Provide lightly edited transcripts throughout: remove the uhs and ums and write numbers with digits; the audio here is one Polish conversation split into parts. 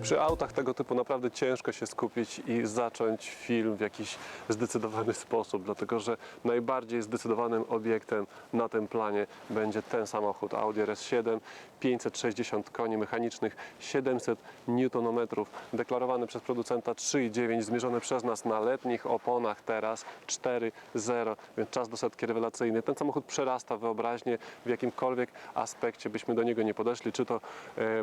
Przy autach tego typu naprawdę ciężko się skupić i zacząć film w jakiś zdecydowany sposób, dlatego że najbardziej zdecydowanym obiektem na tym planie będzie ten samochód Audi RS7, 560 koni mechanicznych, 700 Nm, deklarowany przez producenta 3,9, zmierzony przez nas na letnich oponach teraz 4,0, więc czas do setki rewelacyjny. Ten samochód przerasta wyobraźnię w jakimkolwiek aspekcie byśmy do niego nie podeszli, czy to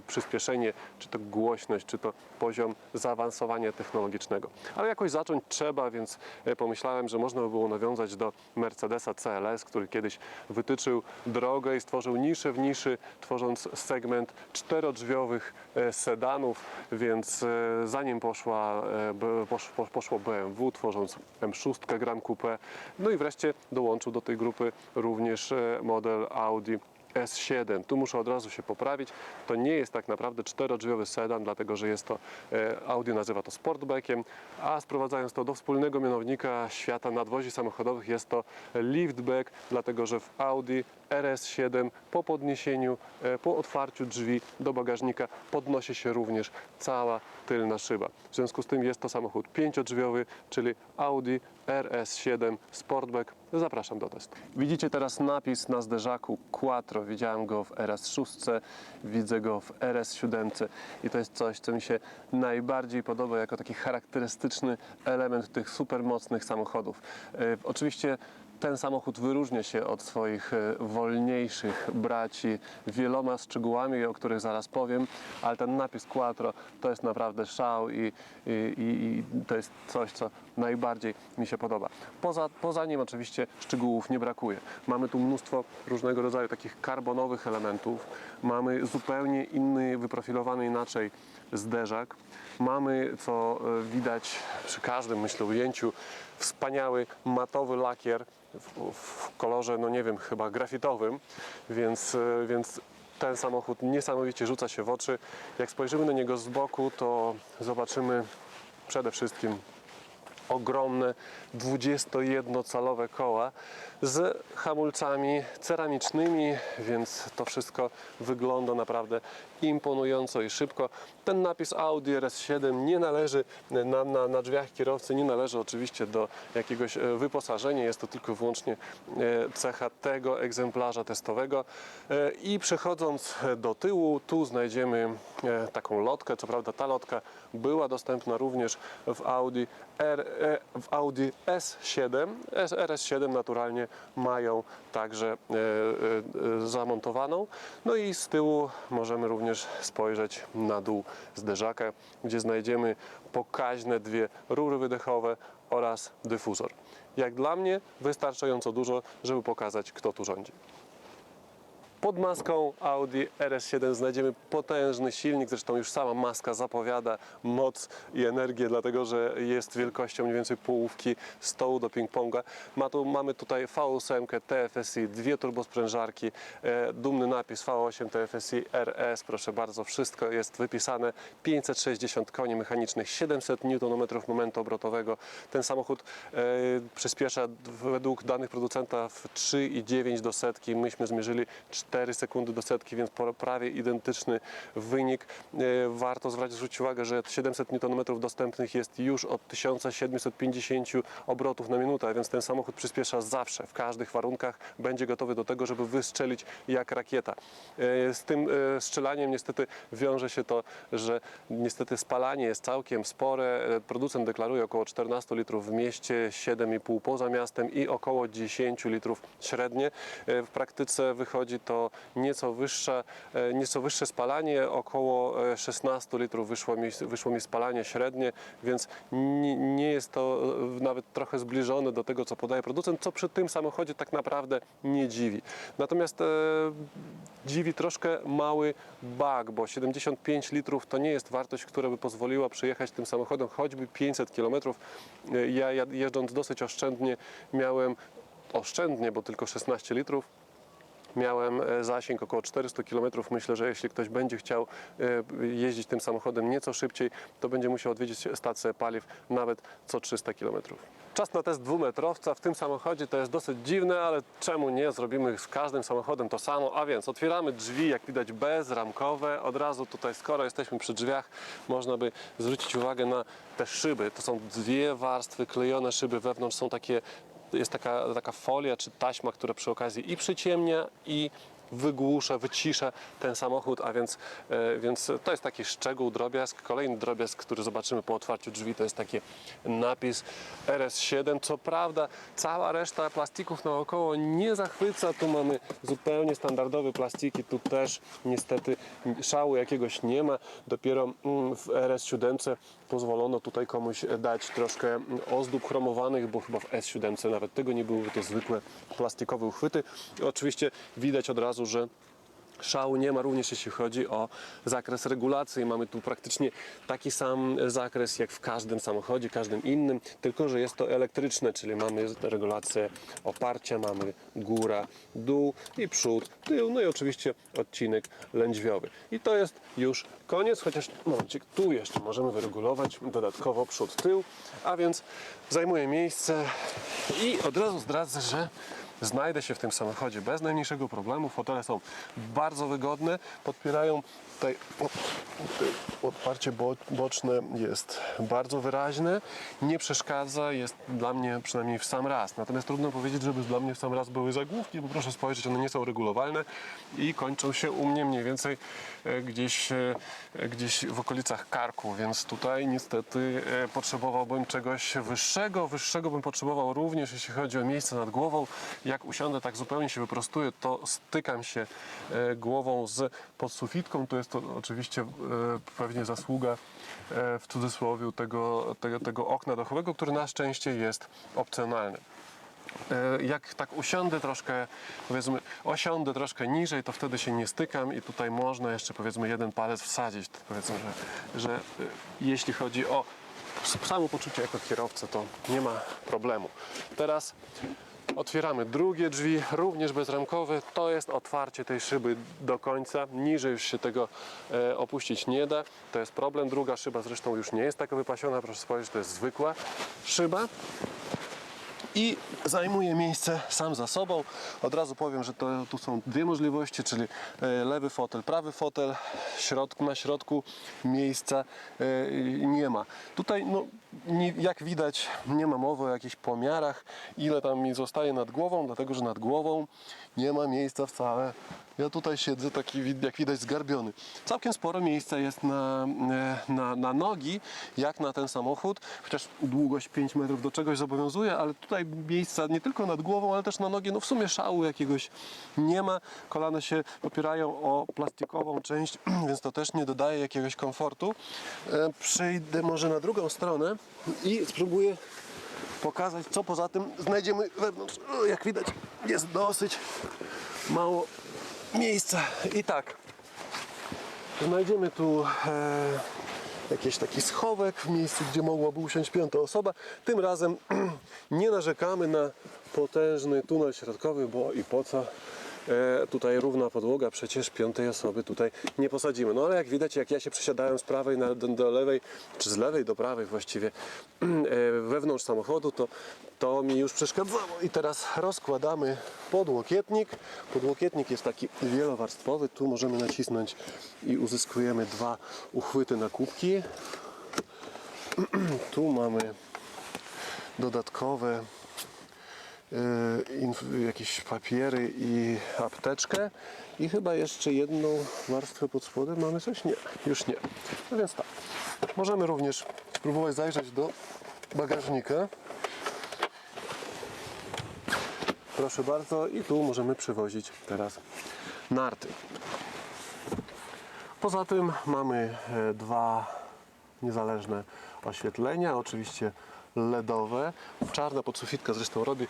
przyspieszenie, czy to głośność, czy to poziom zaawansowania technologicznego. Ale jakoś zacząć trzeba, więc pomyślałem, że można by było nawiązać do Mercedesa CLS, który kiedyś wytyczył drogę i stworzył niszę w niszy, tworząc segment czterodrzwiowych sedanów, więc zanim poszło BMW, tworząc M6 Grand Coupe, no i wreszcie dołączył do tej grupy również model Audi S7. Tu muszę od razu się poprawić. To nie jest tak naprawdę czterodrzwiowy sedan, dlatego że jest to, Audi nazywa to Sportbackiem, a sprowadzając to do wspólnego mianownika świata nadwozi samochodowych, jest to liftback, dlatego że w Audi RS7 po podniesieniu, po otwarciu drzwi do bagażnika podnosi się również cała tylna szyba. W związku z tym jest to samochód pięciodrzwiowy, czyli Audi RS7 Sportback. Zapraszam do testu. Widzicie teraz napis na zderzaku Quattro. Widziałem go w RS6, widzę go w RS7 i to jest coś, co mi się najbardziej podoba jako taki charakterystyczny element tych supermocnych samochodów. Oczywiście ten samochód wyróżnia się od swoich wolniejszych braci wieloma szczegółami, o których zaraz powiem, ale ten napis Quattro to jest naprawdę szał i to jest coś, co najbardziej mi się podoba. Poza nim oczywiście szczegółów nie brakuje. Mamy tu mnóstwo różnego rodzaju takich karbonowych elementów, mamy zupełnie inny, wyprofilowany inaczej zderzak. Mamy, co widać przy każdym, myślę, ujęciu, wspaniały matowy lakier w kolorze, no nie wiem, chyba grafitowym, więc ten samochód niesamowicie rzuca się w oczy. Jak spojrzymy na niego z boku, to zobaczymy przede wszystkim ogromne 21-calowe koła z hamulcami ceramicznymi, więc to wszystko wygląda naprawdę imponująco i szybko. Ten napis Audi RS7 nie należy na drzwiach kierowcy, nie należy oczywiście do jakiegoś wyposażenia, jest to tylko i wyłącznie cecha tego egzemplarza testowego. I przechodząc do tyłu, tu znajdziemy taką lotkę, co prawda ta lotka była dostępna również w Audi S7. RS7 naturalnie mają także zamontowaną. No i z tyłu możemy również spojrzeć na dół zderzaka, gdzie znajdziemy pokaźne dwie rury wydechowe oraz dyfuzor. Jak dla mnie wystarczająco dużo, żeby pokazać, kto tu rządzi. Pod maską Audi RS7 znajdziemy potężny silnik, zresztą już sama maska zapowiada moc i energię, dlatego że jest wielkością mniej więcej połówki stołu do ping-ponga. Mamy tutaj V8 TFSI, dwie turbosprężarki, dumny napis V8 TFSI RS, proszę bardzo, wszystko jest wypisane, 560 koni mechanicznych, 700 Nm momentu obrotowego. Ten samochód przyspiesza według danych producenta w 3,9 do setki, myśmy zmierzyli 4 sekundy do setki, więc prawie identyczny wynik. Warto zwrócić uwagę, że 700 Nm dostępnych jest już od 1750 obrotów na minutę, a więc ten samochód przyspiesza zawsze, w każdych warunkach, będzie gotowy do tego, żeby wystrzelić jak rakieta. Z tym strzelaniem niestety wiąże się to, że niestety spalanie jest całkiem spore. Producent deklaruje około 14 litrów w mieście, 7,5 poza miastem i około 10 litrów średnie. W praktyce wychodzi to nieco wyższe spalanie, około 16 litrów wyszło mi spalanie średnie, więc nie jest to nawet trochę zbliżone do tego, co podaje producent, co przy tym samochodzie tak naprawdę nie dziwi. Natomiast dziwi troszkę mały bag, bo 75 litrów to nie jest wartość, która by pozwoliła przejechać tym samochodem choćby 500 km. Ja jeżdżąc dosyć oszczędnie miałem, bo tylko 16 litrów, miałem zasięg około 400 km. Myślę, że jeśli ktoś będzie chciał jeździć tym samochodem nieco szybciej, to będzie musiał odwiedzić stację paliw nawet co 300 km. Czas na test dwumetrowca w tym samochodzie to jest dosyć dziwne, ale czemu nie? Zrobimy z każdym samochodem to samo, a więc otwieramy drzwi, jak widać bezramkowe. Od razu tutaj, skoro jesteśmy przy drzwiach, można by zwrócić uwagę na te szyby. To są dwie warstwy klejone szyby, wewnątrz są takie, jest taka folia czy taśma, która przy okazji i przyciemnia, i wygłusza, wycisza ten samochód, a więc to jest taki szczegół, drobiazg. Kolejny drobiazg, który zobaczymy po otwarciu drzwi, to jest taki napis RS7. Co prawda cała reszta plastików naokoło nie zachwyca. Tu mamy zupełnie standardowe plastiki, tu też niestety szału jakiegoś nie ma. Dopiero w RS7 pozwolono tutaj komuś dać troszkę ozdób chromowanych, bo chyba w S7 nawet tego nie były, to zwykłe plastikowe uchwyty. Oczywiście widać od razu, że szału nie ma, również jeśli chodzi o zakres regulacji. Mamy tu praktycznie taki sam zakres jak w każdym samochodzie, każdym innym, tylko że jest to elektryczne, czyli mamy regulację oparcia, mamy góra, dół i przód, tył, no i oczywiście odcinek lędźwiowy. I to jest już koniec, chociaż momencik, tu jeszcze możemy wyregulować dodatkowo przód, tył, a więc zajmuje miejsce i od razu zdradzę, że znajdę się w tym samochodzie bez najmniejszego problemu. Fotele są bardzo wygodne, podpierają tutaj odparcie boczne jest bardzo wyraźne, nie przeszkadza, jest dla mnie przynajmniej w sam raz. Natomiast trudno powiedzieć, żeby dla mnie w sam raz były zagłówki, bo proszę spojrzeć, one nie są regulowalne i kończą się u mnie mniej więcej gdzieś w okolicach karku, więc tutaj niestety potrzebowałbym czegoś wyższego. Wyższego bym potrzebował również, jeśli chodzi o miejsce nad głową. Jak usiądę, tak zupełnie się wyprostuję, to stykam się głową z podsufitką. To jest to oczywiście pewnie zasługa w cudzysłowie tego okna dachowego, który na szczęście jest opcjonalny. Jak tak usiądę troszkę, powiedzmy, osiądę troszkę niżej, to wtedy się nie stykam i tutaj można jeszcze, powiedzmy, jeden palec wsadzić. Powiedzmy, że jeśli chodzi o samopoczucie jako kierowcy, to nie ma problemu. Teraz otwieramy drugie drzwi, również bezramkowe. To jest otwarcie tej szyby do końca. Niżej już się tego opuścić nie da. To jest problem. Druga szyba zresztą już nie jest taka wypasiona. Proszę spojrzeć, to jest zwykła szyba. I zajmuje miejsce sam za sobą. Od razu powiem, że tu są dwie możliwości, czyli lewy fotel, prawy fotel. Na środku miejsca nie ma. Tutaj, no, jak widać, nie ma mowy o jakichś pomiarach, ile tam mi zostaje nad głową, dlatego że nad głową nie ma miejsca wcale. Ja tutaj siedzę taki, jak widać, zgarbiony. Całkiem sporo miejsca jest na nogi, jak na ten samochód, chociaż długość 5 metrów do czegoś zobowiązuje, ale tutaj miejsca nie tylko nad głową, ale też na nogi, no w sumie szału jakiegoś nie ma. Kolana się opierają o plastikową część, więc to też nie dodaje jakiegoś komfortu. Przejdę może na drugą stronę i spróbuję pokazać, co poza tym znajdziemy wewnątrz. Jak widać, jest dosyć mało miejsca. I tak, znajdziemy tu jakiś taki schowek w miejscu, gdzie mogłaby usiąść piąta osoba. Tym razem nie narzekamy na potężny tunel środkowy, bo i po co? Tutaj równa podłoga, przecież piątej osoby tutaj nie posadzimy. No ale jak widać, jak ja się przesiadałem z prawej do lewej, czy z lewej do prawej właściwie, wewnątrz samochodu, to mi już przeszkadzało. I teraz rozkładamy podłokietnik. Podłokietnik jest taki wielowarstwowy. Tu możemy nacisnąć i uzyskujemy dwa uchwyty na kubki. Tu mamy dodatkowe jakieś papiery i apteczkę i chyba jeszcze jedną warstwę pod spodem. Mamy coś? Nie, już nie. No więc tak, możemy również spróbować zajrzeć do bagażnika. Proszę bardzo, i tu możemy przywozić teraz narty. Poza tym mamy dwa niezależne oświetlenia, oczywiście LEDowe. Czarna podsufitka zresztą robi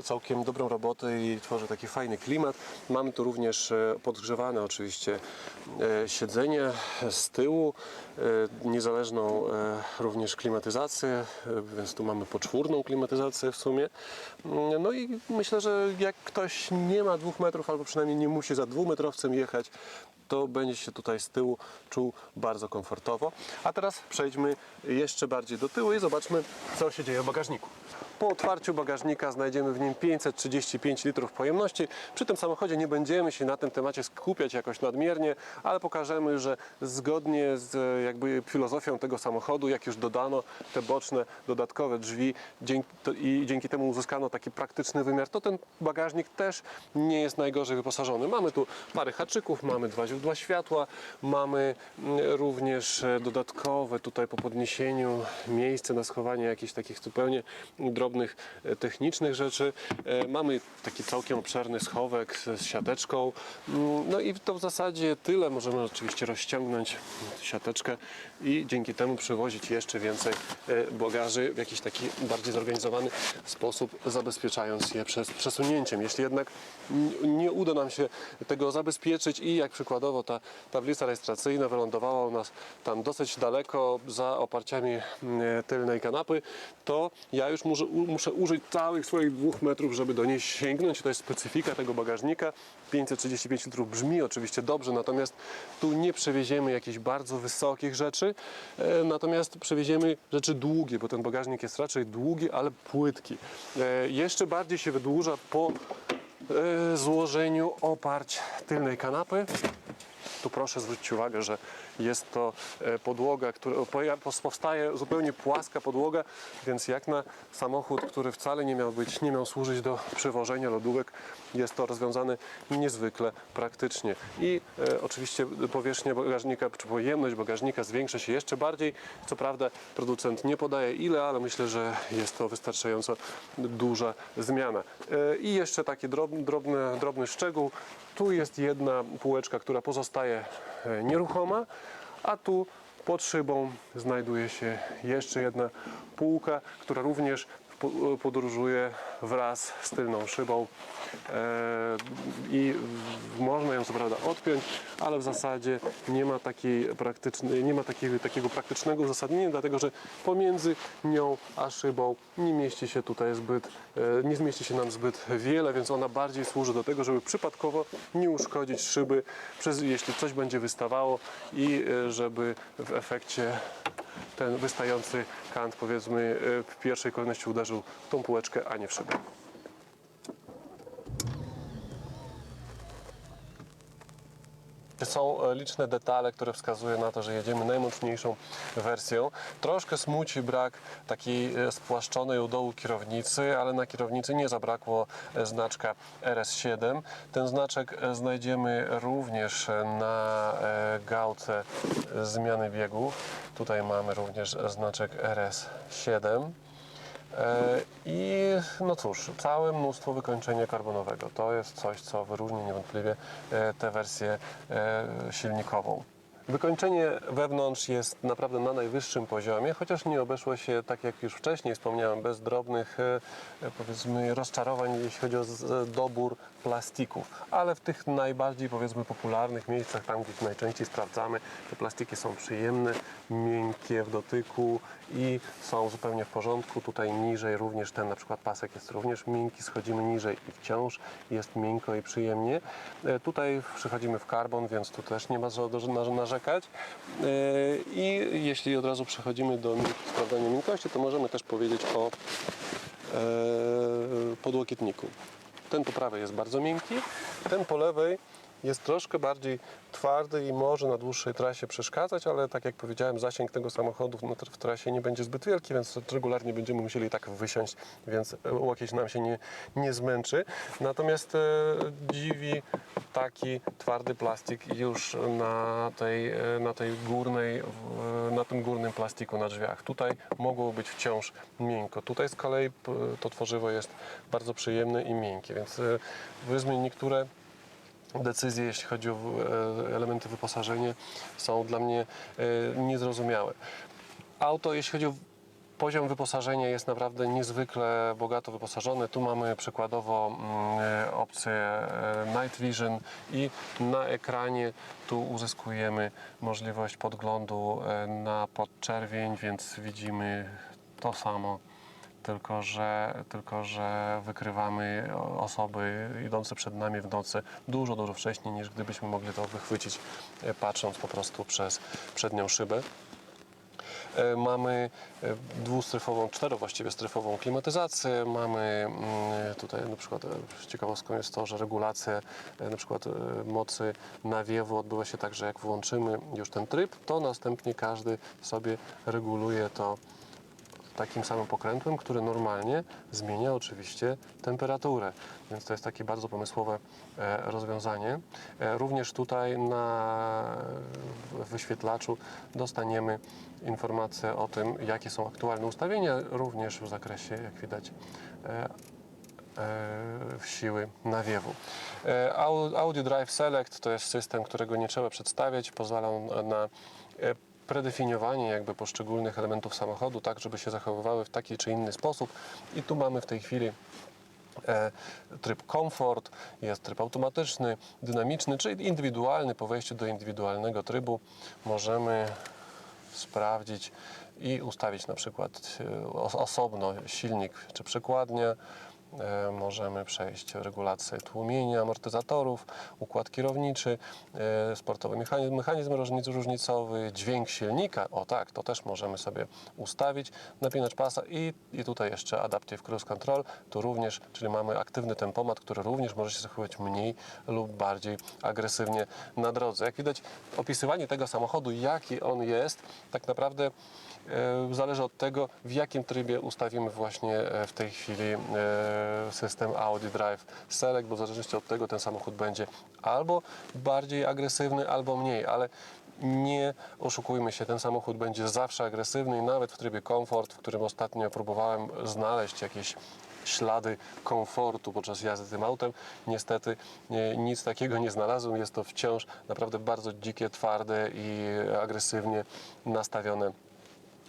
całkiem dobrą robotę i tworzy taki fajny klimat. Mamy tu również podgrzewane oczywiście siedzenie z tyłu, niezależną również klimatyzację, więc tu mamy poczwórną klimatyzację w sumie. No i myślę, że jak ktoś nie ma 2 metrów albo przynajmniej nie musi za dwumetrowcem jechać, to będzie się tutaj z tyłu czuł bardzo komfortowo. A teraz przejdźmy jeszcze bardziej do tyłu i zobaczmy, co się dzieje w bagażniku. Po otwarciu bagażnika znajdziemy w nim 535 litrów pojemności. Przy tym samochodzie nie będziemy się na tym temacie skupiać jakoś nadmiernie, ale pokażemy, że zgodnie z jakby filozofią tego samochodu, jak już dodano te boczne, dodatkowe drzwi i dzięki temu uzyskano taki praktyczny wymiar, to ten bagażnik też nie jest najgorzej wyposażony. Mamy tu parę haczyków, mamy 2 źródła światła, mamy również dodatkowe tutaj po podniesieniu miejsce na schowanie jakichś takich zupełnie drobnych technicznych rzeczy. Mamy taki całkiem obszerny schowek z siateczką. No i to w zasadzie tyle. Możemy oczywiście rozciągnąć siateczkę i dzięki temu przewozić jeszcze więcej bagaży w jakiś taki bardziej zorganizowany sposób, zabezpieczając je przed przesunięciem. Jeśli jednak nie uda nam się tego zabezpieczyć i jak przykładowo ta tablica rejestracyjna wylądowała u nas tam dosyć daleko za oparciami tylnej kanapy, to ja już muszę użyć całych swoich 2 metrów, żeby do niej sięgnąć. To jest specyfika tego bagażnika. 535 litrów brzmi oczywiście dobrze, natomiast tu nie przewieziemy jakichś bardzo wysokich rzeczy, natomiast przewieziemy rzeczy długie, bo ten bagażnik jest raczej długi, ale płytki. Jeszcze bardziej się wydłuża po złożeniu oparć tylnej kanapy. Tu proszę zwrócić uwagę, że jest to podłoga, powstaje zupełnie płaska podłoga, więc jak na samochód, który wcale nie miał służyć do przewożenia lodówek, jest to rozwiązane niezwykle praktycznie. I oczywiście powierzchnia bagażnika, czy pojemność bagażnika zwiększa się jeszcze bardziej. Co prawda producent nie podaje ile, ale myślę, że jest to wystarczająco duża zmiana. I jeszcze taki drobny szczegół. Tu jest jedna półeczka, która pozostaje nieruchoma, a tu pod szybą znajduje się jeszcze jedna półka, która również podróżuje wraz z tylną szybą i można ją co prawda odpiąć, ale w zasadzie nie ma takiego praktycznego uzasadnienia, dlatego że pomiędzy nią a szybą nie zmieści się nam zbyt wiele, więc ona bardziej służy do tego, żeby przypadkowo nie uszkodzić szyby, jeśli coś będzie wystawało i żeby w efekcie ten wystający kant, powiedzmy, w pierwszej kolejności uderzył w tą półeczkę, a nie w szybę. Są liczne detale, które wskazują na to, że jedziemy najmocniejszą wersją. Troszkę smuci brak takiej spłaszczonej u dołu kierownicy, ale na kierownicy nie zabrakło znaczka RS7. Ten znaczek znajdziemy również na gałce zmiany biegów. Tutaj mamy również znaczek RS7. I no cóż, całe mnóstwo wykończenia karbonowego. To jest coś, co wyróżni niewątpliwie tę wersję silnikową. Wykończenie wewnątrz jest naprawdę na najwyższym poziomie, chociaż nie obeszło się, tak jak już wcześniej wspomniałem, bez drobnych, powiedzmy, rozczarowań, jeśli chodzi o dobór plastików. Ale w tych najbardziej, powiedzmy, popularnych miejscach, tam gdzie najczęściej sprawdzamy, te plastiki są przyjemne, miękkie w dotyku i są zupełnie w porządku. Tutaj niżej również ten na przykład pasek jest również miękki, schodzimy niżej i wciąż jest miękko i przyjemnie. Tutaj przechodzimy w karbon, więc tu też nie ma co narzekać. I jeśli od razu przechodzimy do sprawdzania miękkości, to możemy też powiedzieć o podłokietniku. Ten po prawej jest bardzo miękki, ten po lewej jest troszkę bardziej twardy i może na dłuższej trasie przeszkadzać, ale tak jak powiedziałem, zasięg tego samochodu w trasie nie będzie zbyt wielki, więc regularnie będziemy musieli tak wysiąść, więc łokieć nam się nie zmęczy. Natomiast dziwi taki twardy plastik już na tym górnym plastiku na drzwiach. Tutaj mogło być wciąż miękko. Tutaj z kolei to tworzywo jest bardzo przyjemne i miękkie, więc powiedzmy niektóre decyzje, jeśli chodzi o elementy wyposażenia, są dla mnie niezrozumiałe. Auto, jeśli chodzi o Poziom wyposażenia jest naprawdę niezwykle bogato wyposażony. Tu mamy przykładowo opcję Night Vision i na ekranie tu uzyskujemy możliwość podglądu na podczerwień, więc widzimy to samo. Tylko że wykrywamy osoby idące przed nami w nocy dużo wcześniej, niż gdybyśmy mogli to wychwycić, patrząc po prostu przez przednią szybę. Mamy dwustrefową, właściwie strefową klimatyzację. Mamy tutaj na przykład ciekawostką jest to, że regulacja na przykład mocy nawiewu odbywa się tak, że jak włączymy już ten tryb, to następnie każdy sobie reguluje to takim samym pokrętłem, który normalnie zmienia oczywiście temperaturę. Więc to jest takie bardzo pomysłowe rozwiązanie. Również tutaj na wyświetlaczu dostaniemy informację o tym, jakie są aktualne ustawienia, również w zakresie, jak widać, siły nawiewu. Audio Drive Select to jest system, którego nie trzeba przedstawiać, pozwala on na predefiniowanie jakby poszczególnych elementów samochodu, tak żeby się zachowywały w taki czy inny sposób. I tu mamy w tej chwili tryb komfort, jest tryb automatyczny, dynamiczny, czyli indywidualny. Po wejściu do indywidualnego trybu możemy sprawdzić i ustawić na przykład osobno silnik czy przekładnię. Możemy przejść regulację tłumienia, amortyzatorów, układ kierowniczy, sportowy mechanizm różnicowy, dźwięk silnika, o tak, to też możemy sobie ustawić, napinacz pasa i tutaj jeszcze Adaptive Cruise Control, tu również, czyli mamy aktywny tempomat, który również może się zachowywać mniej lub bardziej agresywnie na drodze. Jak widać, opisywanie tego samochodu, jaki on jest, tak naprawdę zależy od tego, w jakim trybie ustawimy właśnie w tej chwili system Audi Drive Select, bo w zależności od tego ten samochód będzie albo bardziej agresywny, albo mniej, ale nie oszukujmy się, ten samochód będzie zawsze agresywny i nawet w trybie komfort, w którym ostatnio próbowałem znaleźć jakieś ślady komfortu podczas jazdy tym autem. Niestety nic takiego nie znalazłem. Jest to wciąż naprawdę bardzo dzikie, twarde i agresywnie nastawione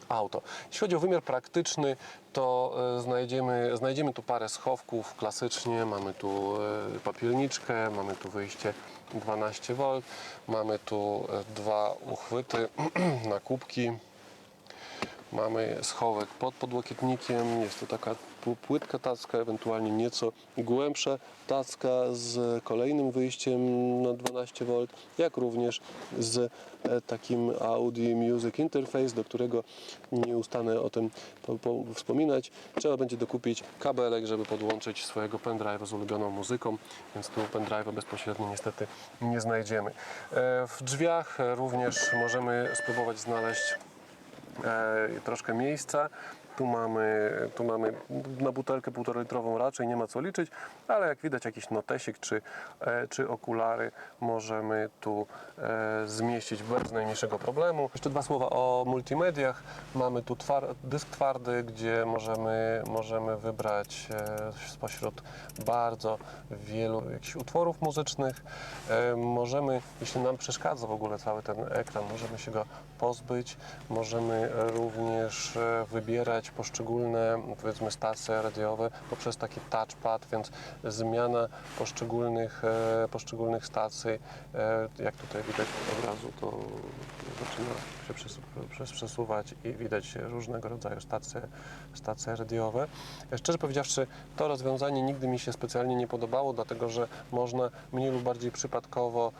auto. Jeśli chodzi o wymiar praktyczny, to znajdziemy tu parę schowków klasycznie. Mamy tu papierniczkę, mamy tu wyjście 12 V, mamy tu dwa uchwyty na kubki. Mamy schowek pod podłokietnikiem, jest to taka płytka tacka, ewentualnie nieco głębsza tacka z kolejnym wyjściem na 12 V, jak również z takim Audi Music Interface, do którego nie ustanę o tym wspominać. Trzeba będzie dokupić kabelek, żeby podłączyć swojego pendrive'a z ulubioną muzyką, więc tu pendrive'a bezpośrednio niestety nie znajdziemy. W drzwiach również możemy spróbować znaleźć troszkę miejsca. Tu mamy na butelkę 1,5-litrową raczej nie ma co liczyć, ale jak widać jakiś notesik czy okulary możemy tu zmieścić bez najmniejszego problemu. Jeszcze dwa słowa o multimediach. Mamy tu dysk twardy, gdzie możemy wybrać spośród bardzo wielu jakichś utworów muzycznych. Możemy, jeśli nam przeszkadza w ogóle cały ten ekran, możemy się go pozbyć. Możemy również wybierać poszczególne, powiedzmy, stacje radiowe poprzez taki touchpad, więc zmiana poszczególnych stacji, jak tutaj widać od razu, to zaczyna się przesuwać i widać różnego rodzaju stacje radiowe. Szczerze powiedziawszy, to rozwiązanie nigdy mi się specjalnie nie podobało, dlatego że można mniej lub bardziej przypadkowo,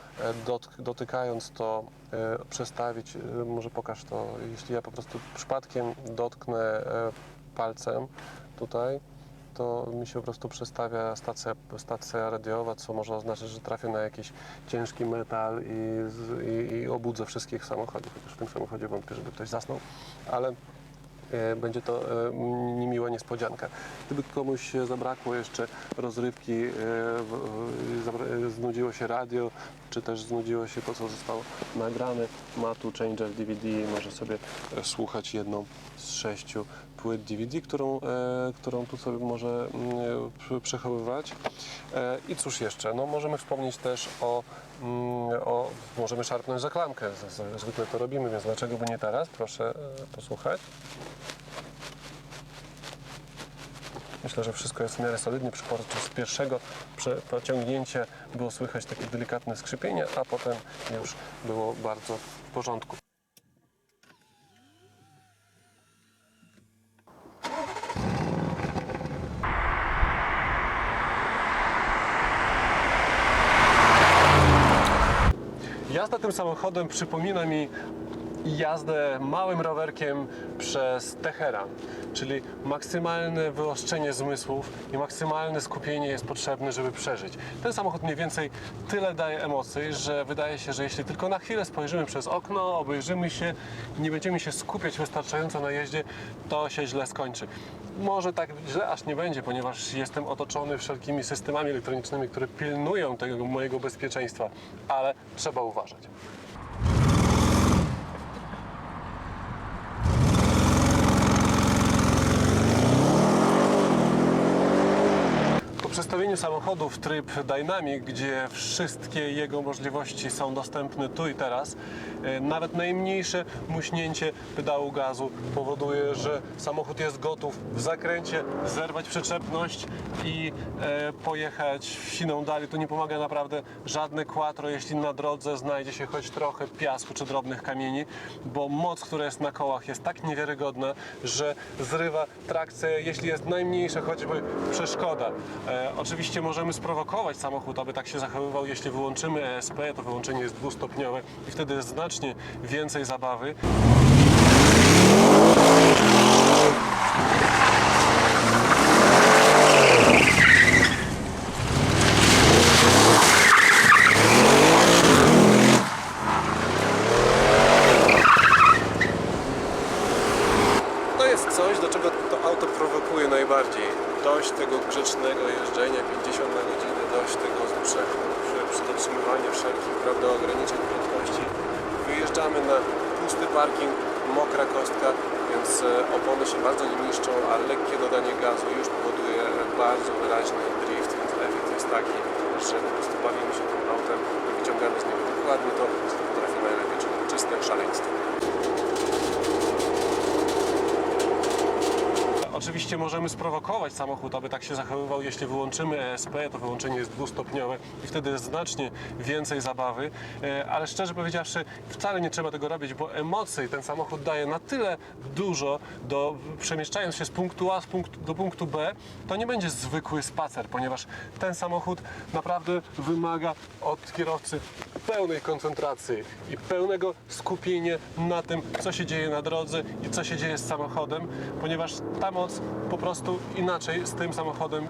dotykając to, przestawić. Może pokaż to, jeśli ja po prostu przypadkiem dotknę palcem tutaj, to mi się po prostu przestawia stacja radiowa, co może oznaczać, że trafię na jakiś ciężki metal i obudzę wszystkich w samochodzie, chociaż w tym samochodzie wątpię, żeby ktoś zasnął, ale będzie to niemiła niespodzianka. Gdyby komuś zabrakło jeszcze rozrywki, znudziło się radio, czy też znudziło się to, co zostało nagrane, ma tu changer DVD, może sobie słuchać jedną z 6 płyt DVD, którą tu sobie może przechowywać. I cóż jeszcze? No, możemy wspomnieć też możemy szarpnąć za klamkę. Zwykle to robimy, więc dlaczego by nie teraz? Proszę posłuchać. Myślę, że wszystko jest w miarę solidnie. Podczas pierwszego pociągnięcia było słychać takie delikatne skrzypienie, a potem już było bardzo w porządku. Jazda tym samochodem przypomina mi jazdę małym rowerkiem przez Teheran, czyli maksymalne wyostrzenie zmysłów i maksymalne skupienie jest potrzebne, żeby przeżyć. Ten samochód mniej więcej tyle daje emocji, że wydaje się, że jeśli tylko na chwilę spojrzymy przez okno, obejrzymy się, nie będziemy się skupiać wystarczająco na jeździe, to się źle skończy. Może tak źle aż nie będzie, ponieważ jestem otoczony wszelkimi systemami elektronicznymi, które pilnują tego mojego bezpieczeństwa, ale trzeba uważać. Po przestawieniu samochodu w tryb Dynamic, gdzie wszystkie jego możliwości są dostępne tu i teraz, nawet najmniejsze muśnięcie pedału gazu powoduje, że samochód jest gotów w zakręcie zerwać przyczepność i pojechać siną dalej. Tu nie pomaga naprawdę żadne quattro, jeśli na drodze znajdzie się choć trochę piasku czy drobnych kamieni, bo moc, która jest na kołach, jest tak niewiarygodna, że zrywa trakcję, jeśli jest najmniejsza choćby przeszkoda. Oczywiście możemy sprowokować samochód, aby tak się zachowywał. Jeśli wyłączymy ESP, to wyłączenie jest dwustopniowe i wtedy jest znacznie więcej zabawy. To jest coś, do czego to auto prowokuje najbardziej. Dość tego grzecznego jeżdżenia 50 na godzinę, dość tego dotrzymywania wszelkich, prawda, ograniczeń prędkości. Wyjeżdżamy na pusty parking, mokra kostka, więc opony się bardzo nie niszczą, a lekkie dodanie gazu już powoduje bardzo wyraźny drift, więc efekt jest taki, że po prostu bawimy się tym autem i wyciągamy z niego dokładnie to, co potrafi najlepiej, czyli czyste szaleństwo. Oczywiście możemy sprowokować samochód, aby tak się zachowywał. Jeśli wyłączymy ESP, to wyłączenie jest dwustopniowe i wtedy jest znacznie więcej zabawy, ale szczerze powiedziawszy wcale nie trzeba tego robić, bo emocji ten samochód daje na tyle dużo, przemieszczając się z punktu A do punktu B, to nie będzie zwykły spacer, ponieważ ten samochód naprawdę wymaga od kierowcy pełnej koncentracji i pełnego skupienia na tym, co się dzieje na drodze i co się dzieje z samochodem, ponieważ ta moc po prostu inaczej z tym samochodem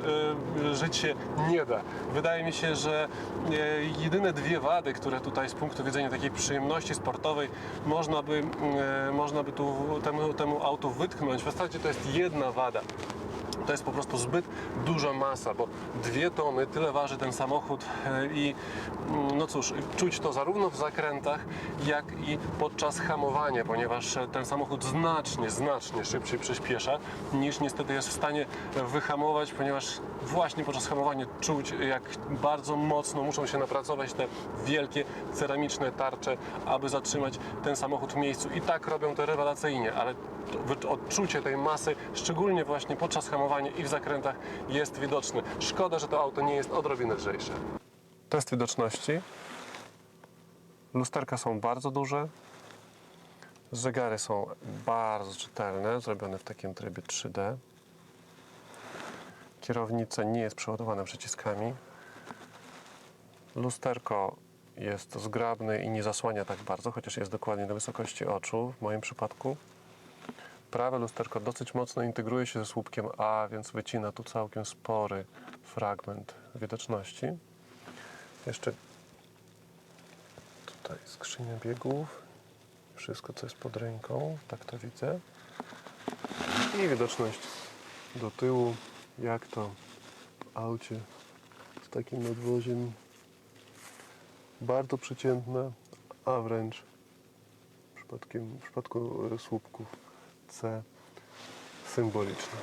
żyć się nie da. Wydaje mi się, że jedyne dwie wady, które tutaj z punktu widzenia takiej przyjemności sportowej można by temu autu wytknąć, w zasadzie to jest jedna wada. To jest po prostu zbyt duża masa, bo 2 tony, tyle waży ten samochód i no cóż, czuć to zarówno w zakrętach, jak i podczas hamowania, ponieważ ten samochód znacznie szybciej przyspiesza niż niestety jest w stanie wyhamować, ponieważ właśnie podczas hamowania czuć, jak bardzo mocno muszą się napracować te wielkie ceramiczne tarcze, aby zatrzymać ten samochód w miejscu. I tak robią to rewelacyjnie, ale odczucie tej masy, szczególnie właśnie podczas hamowania i w zakrętach, jest widoczne. Szkoda, że to auto nie jest odrobinę lżejsze. Test widoczności. Lusterka są bardzo duże. Zegary są bardzo czytelne, zrobione w takim trybie 3D. Kierownica nie jest przeładowana przyciskami. Lusterko jest zgrabne i nie zasłania tak bardzo, chociaż jest dokładnie na wysokości oczu w moim przypadku. Prawe lusterko dosyć mocno integruje się ze słupkiem A, więc wycina tu całkiem spory fragment widoczności. Jeszcze tutaj skrzynia biegów, wszystko co jest pod ręką, tak to widzę. I widoczność do tyłu, jak to w aucie z takim nadwoziem, bardzo przeciętna, a wręcz w przypadku słupków C symboliczna.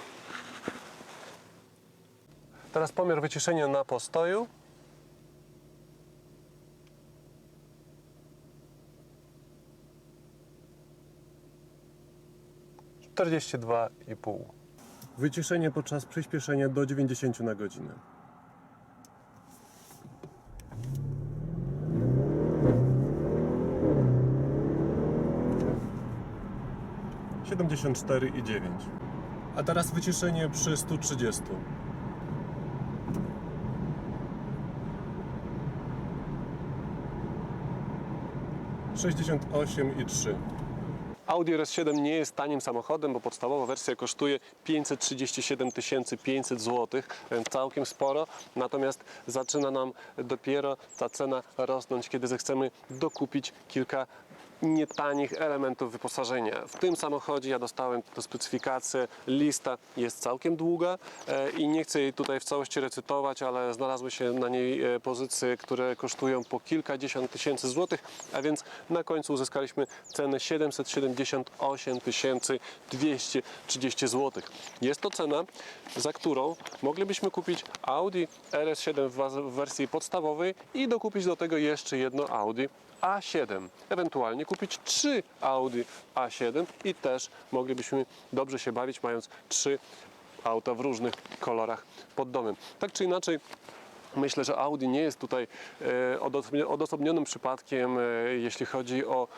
Teraz pomiar wyciszenia na postoju. (42,5). Wyciszenie podczas przyspieszenia do 90 na godzinę. 74,9. A teraz wyciszenie przy 130. 68,3. Audi RS7 nie jest tanim samochodem, bo podstawowa wersja kosztuje 537 500 zł, więc całkiem sporo. Natomiast zaczyna nam dopiero ta cena rosnąć, kiedy zechcemy dokupić kilka nietanich elementów wyposażenia. W tym samochodzie ja dostałem tę specyfikację, lista jest całkiem długa i nie chcę jej tutaj w całości recytować, ale znalazły się na niej pozycje, które kosztują po kilkadziesiąt tysięcy złotych, a więc na końcu uzyskaliśmy cenę 778 230 zł. Jest to cena, za którą moglibyśmy kupić Audi RS7 w wersji podstawowej i dokupić do tego jeszcze jedno Audi A7, ewentualnie kupić 3 Audi A7 i też moglibyśmy dobrze się bawić, mając 3 auta w różnych kolorach pod domem. Tak czy inaczej, myślę, że Audi nie jest tutaj odosobnionym przypadkiem, jeśli chodzi o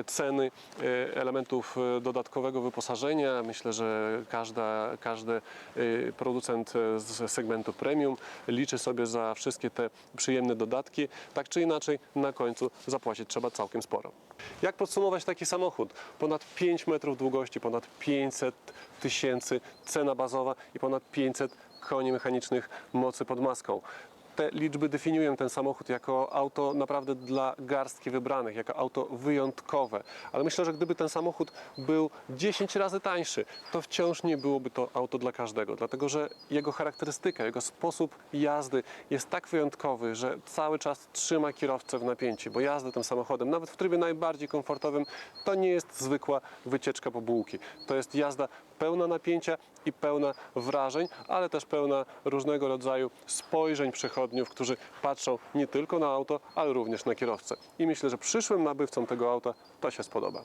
ceny elementów dodatkowego wyposażenia. Myślę, że każdy producent z segmentu premium liczy sobie za wszystkie te przyjemne dodatki. Tak czy inaczej, na końcu zapłacić trzeba całkiem sporo. Jak podsumować taki samochód? Ponad 5 metrów długości, ponad 500 tysięcy cena bazowa i ponad 500 koni mechanicznych mocy pod maską. Te liczby definiują ten samochód jako auto naprawdę dla garstki wybranych, jako auto wyjątkowe. Ale myślę, że gdyby ten samochód był 10 razy tańszy, to wciąż nie byłoby to auto dla każdego. Dlatego, że jego charakterystyka, jego sposób jazdy jest tak wyjątkowy, że cały czas trzyma kierowcę w napięciu. Bo jazda tym samochodem, nawet w trybie najbardziej komfortowym, to nie jest zwykła wycieczka po bułki. To jest jazda pełna napięcia i pełna wrażeń, ale też pełna różnego rodzaju spojrzeń przechodniów, którzy patrzą nie tylko na auto, ale również na kierowcę. I myślę, że przyszłym nabywcom tego auta to się spodoba.